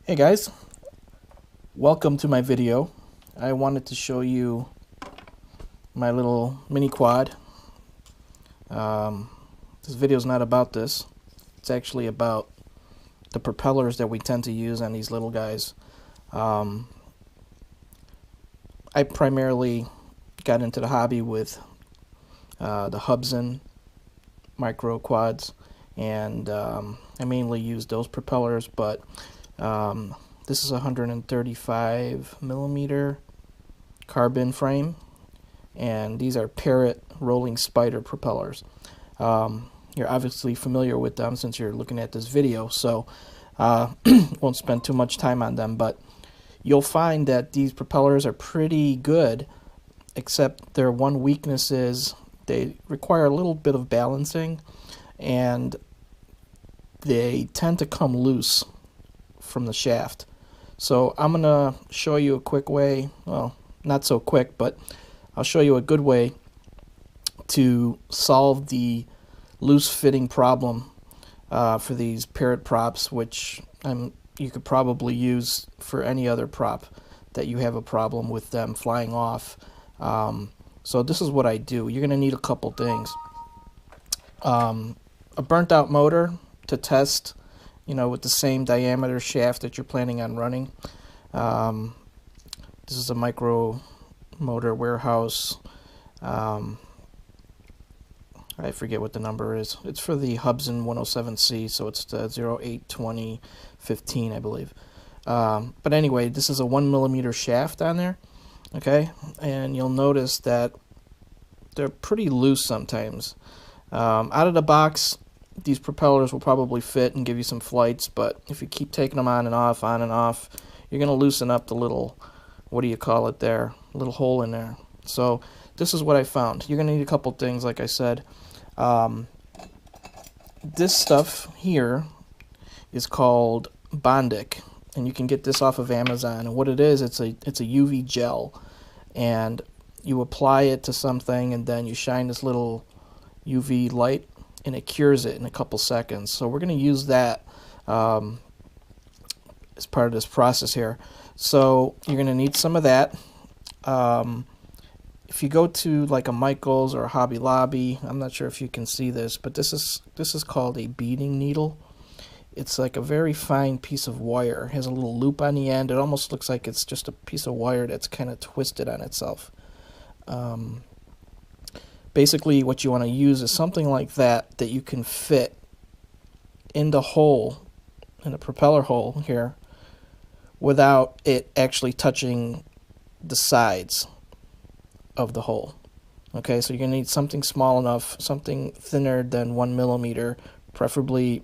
Hey guys, welcome to my video. I wanted to show you my little mini quad. This video is not about this. It's actually about the propellers that we tend to use on these little guys. I primarily got into the hobby with the Hubsan micro quads, and I mainly use those propellers, but this is a 135 millimeter carbon frame, and these are Parrot rolling spider propellers. You're obviously familiar with them since you're looking at this video, so won't spend too much time on them, but you'll find that these propellers are pretty good, except their one weakness is they require a little bit of balancing, and they tend to come loose from the shaft. So I'm gonna show you a quick way, well, not so quick, but I'll show you a good way to solve the loose fitting problem for these Parrot Props, which you could probably use for any other prop that you have a problem with them flying off. So this is what I do. You're gonna need a couple things. A burnt out motor to test, with the same diameter shaft that you're planning on running. This is a micro motor warehouse. I forget what the number is. It's for the Hubsan 107C, so it's the 082015, I believe. But anyway, this is a 1 millimeter shaft on there, okay? And you'll notice that they're pretty loose sometimes. Out of the box, these propellers will probably fit and give you some flights, but if you keep taking them on and off, you're going to loosen up the little, what do you call it there, little hole in there. So this is what I found. You're going to need a couple things, like I said. This stuff here is called Bondic, and you can get this off of Amazon. And what it is, it's a UV gel, and you apply it to something, and then you shine this little UV light, and it cures it in a couple seconds. So we're going to use that as part of this process here. So you're going to need some of that. If you go to like a Michael's or a Hobby Lobby, I'm not sure if you can see this, but this is called a beading needle. It's like a very fine piece of wire. It has a little loop on the end. It almost looks like it's just a piece of wire that's kind of twisted on itself. Basically, what you want to use is something like that you can fit in the hole, in the propeller hole here, without it actually touching the sides of the hole. Okay, so you're going to need something small enough, something thinner than 1 millimeter, preferably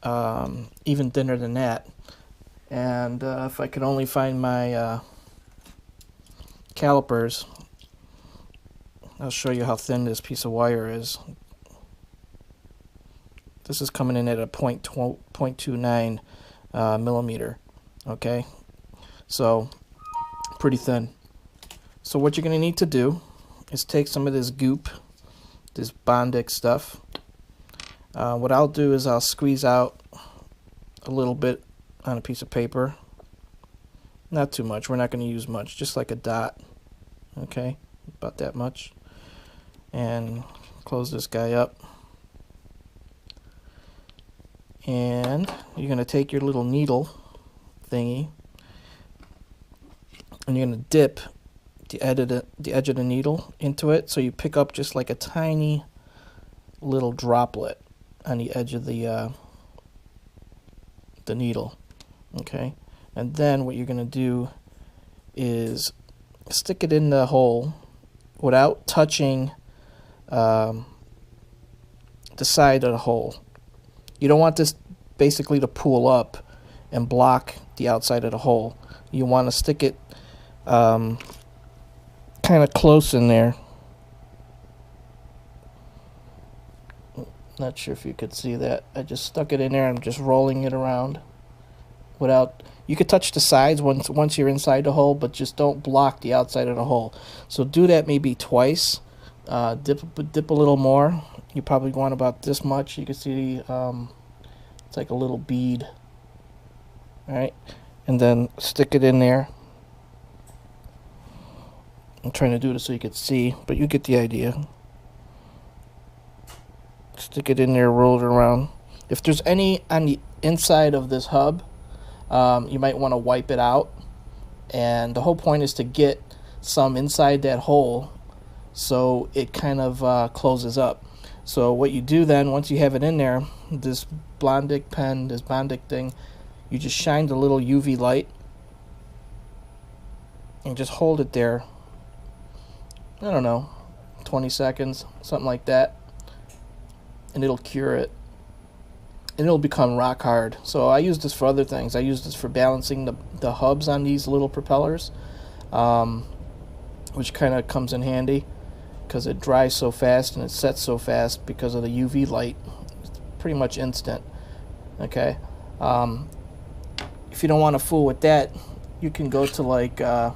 even thinner than that. And if I could only find my calipers, I'll show you how thin this piece of wire is. This is coming in at a 0.29 millimeter. Okay, so pretty thin. So what you're going to need to do is take some of this goop, this Bondic stuff. What I'll do is I'll squeeze out a little bit on a piece of paper. Not too much. We're not going to use much. Just like a dot. Okay, about that much. And close this guy up. And you're going to take your little needle thingy, and you're going to dip the edge of the needle into it, so you pick up just like a tiny little droplet on the edge of the needle. Okay, and then what you're going to do is stick it in the hole without touching the side of the hole. You don't want this basically to pool up and block the outside of the hole. You want to stick it kind of close in there. Not sure if you could see that. I just stuck it in there. I'm just rolling it around without. You could touch the sides once you're inside the hole, but just don't block the outside of the hole. So do that maybe twice. Dip a little more. You probably want about this much. You can see it's like a little bead Alright, and then stick it in there. I'm trying to do this so you could see, but you get the idea. Stick it in there, roll it around. If there's any on the inside of this hub, you might want to wipe it out. And the whole point is to get some inside that hole so it kind of closes up. So what you do then, once you have it in there, this Bondic pen, this Bondic thing, you just shine the little UV light and just hold it there. I don't know, 20 seconds, something like that, and it'll cure it. And it'll become rock hard. So I use this for other things. I use this for balancing the hubs on these little propellers, which kind of comes in handy because it dries so fast and it sets so fast because of the UV light. It's pretty much instant. Okay. If you don't want to fool with that, you can go to like a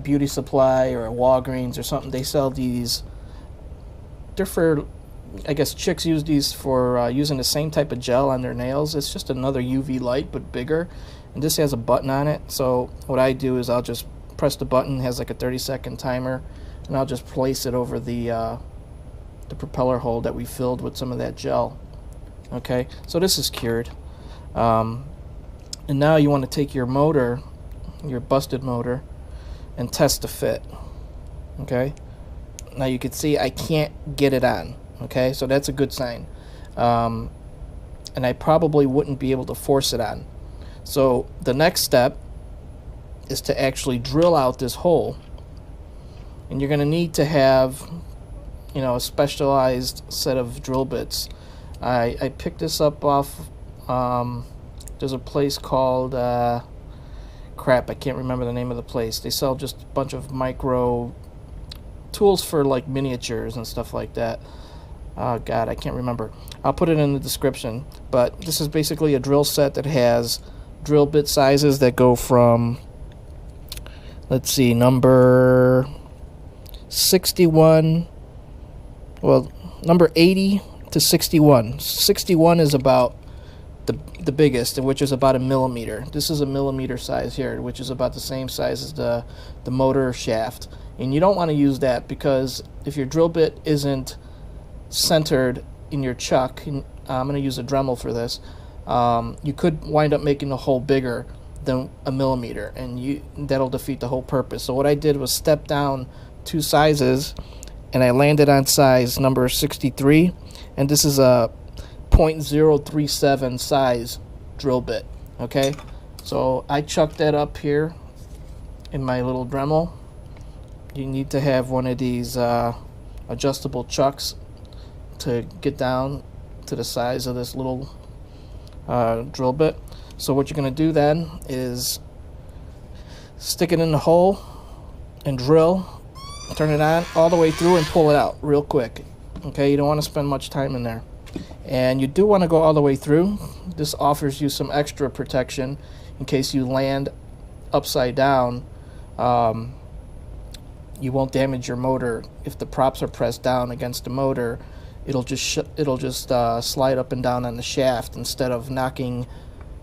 beauty supply or a Walgreens or something. They sell these. They're for, I guess chicks use these for using the same type of gel on their nails. It's just another UV light but bigger, and this has a button on it. So what I do is I'll just press the button. It has like a 30-second timer, and I'll just place it over the propeller hole that we filled with some of that gel. Okay, so this is cured. And now you want to take your motor, your busted motor, and test the fit. Okay, now you can see I can't get it on. Okay, so that's a good sign. And I probably wouldn't be able to force it on. So the next step is to actually drill out this hole. And you're going to need to have, you know, a specialized set of drill bits. I picked this up off, there's a place called, crap, I can't remember the name of the place. They sell just a bunch of micro tools for like miniatures and stuff like that. Oh god, I can't remember. I'll put it in the description. But this is basically a drill set that has drill bit sizes that go from, let's see, number 61, well, number 80 to 61. 61 is about the biggest, which is about 1 millimeter. This is a millimeter size here, which is about the same size as the motor shaft. And you don't want to use that because if your drill bit isn't centered in your chuck, and I'm going to use a Dremel for this, you could wind up making the hole bigger than 1 millimeter, and that'll defeat the whole purpose. So what I did was step down 2 sizes, and I landed on size number 63, and this is a .037 size drill bit. Okay, so I chucked that up here in my little Dremel. You need to have one of these adjustable chucks to get down to the size of this little drill bit. So what you're going to do then is stick it in the hole and drill, turn it on all the way through and pull it out real quick. Okay, you don't want to spend much time in there. And you do want to go all the way through. This offers you some extra protection in case you land upside down. You won't damage your motor. If the props are pressed down against the motor, it'll just slide up and down on the shaft instead of knocking,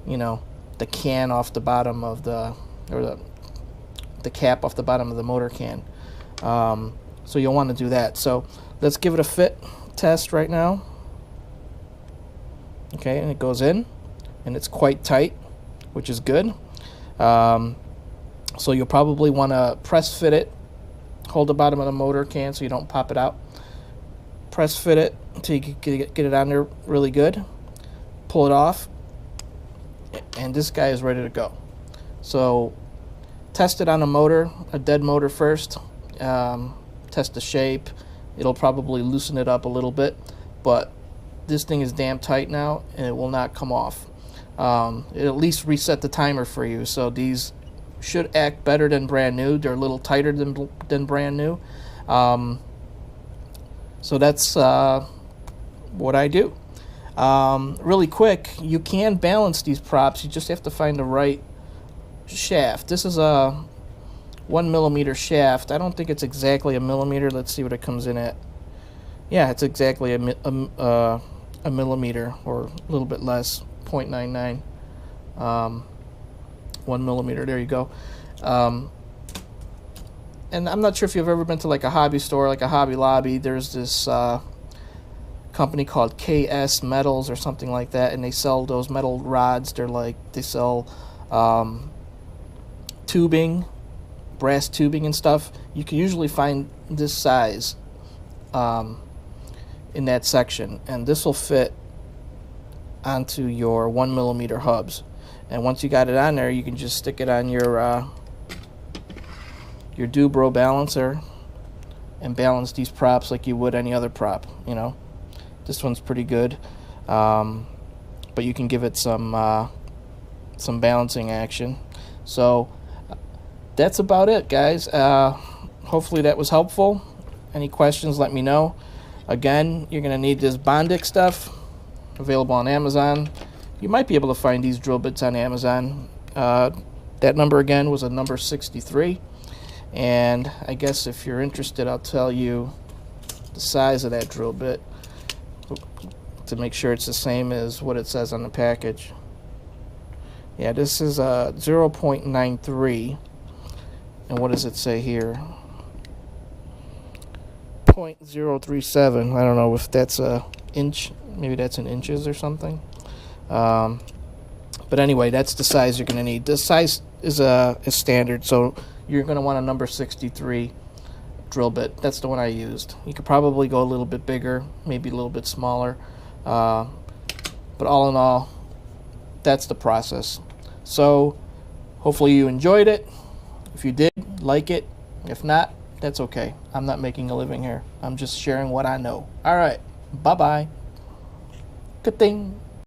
you know, the can off the bottom of the cap off the bottom of the motor can. So you'll want to do that. So let's give it a fit test right now. Okay, and it goes in, and it's quite tight, which is good. So you'll probably want to press fit it. Hold the bottom of the motor can so you don't pop it out. Press fit it until you get it on there really good. Pull it off, and this guy is ready to go. So test it on a motor, a dead motor first. Test the shape. It'll probably loosen it up a little bit, but this thing is damn tight now, and it will not come off. It'll at least reset the timer for you, so these should act better than brand new. They're a little tighter than brand new. So that's what I do. Really quick, you can balance these props. You just have to find the right shaft. This is a 1 millimeter shaft. I don't think it's exactly a millimeter. Let's see what it comes in at. Yeah, it's exactly a millimeter, or a little bit less, 0.99. 1mm. There you go. And I'm not sure if you've ever been to like a hobby store, like a Hobby Lobby. There's this company called KS Metals or something like that, and they sell those metal rods. They sell tubing, brass tubing and stuff. You can usually find this size in that section, and this will fit onto your 1mm hubs. And once you got it on there, you can just stick it on your Dubro balancer and balance these props like you would any other prop. You know, this one's pretty good, but you can give it some balancing action. So that's about it, guys. Hopefully that was helpful. Any questions, let me know. Again, you're going to need this Bondic stuff, available on Amazon. You might be able to find these drill bits on Amazon. That number again was a number 63. And I guess if you're interested, I'll tell you the size of that drill bit to make sure it's the same as what it says on the package. Yeah, this is a 0.93. And what does it say here? 0.037. I don't know if that's a inch. Maybe that's in inches or something. But anyway, that's the size you're going to need. This size is standard, so you're going to want a number 63 drill bit. That's the one I used. You could probably go a little bit bigger, maybe a little bit smaller. But all in all, that's the process. So hopefully you enjoyed it. If you did, like it. If not, that's okay. I'm not making a living here. I'm just sharing what I know. All right. Bye-bye. Good thing.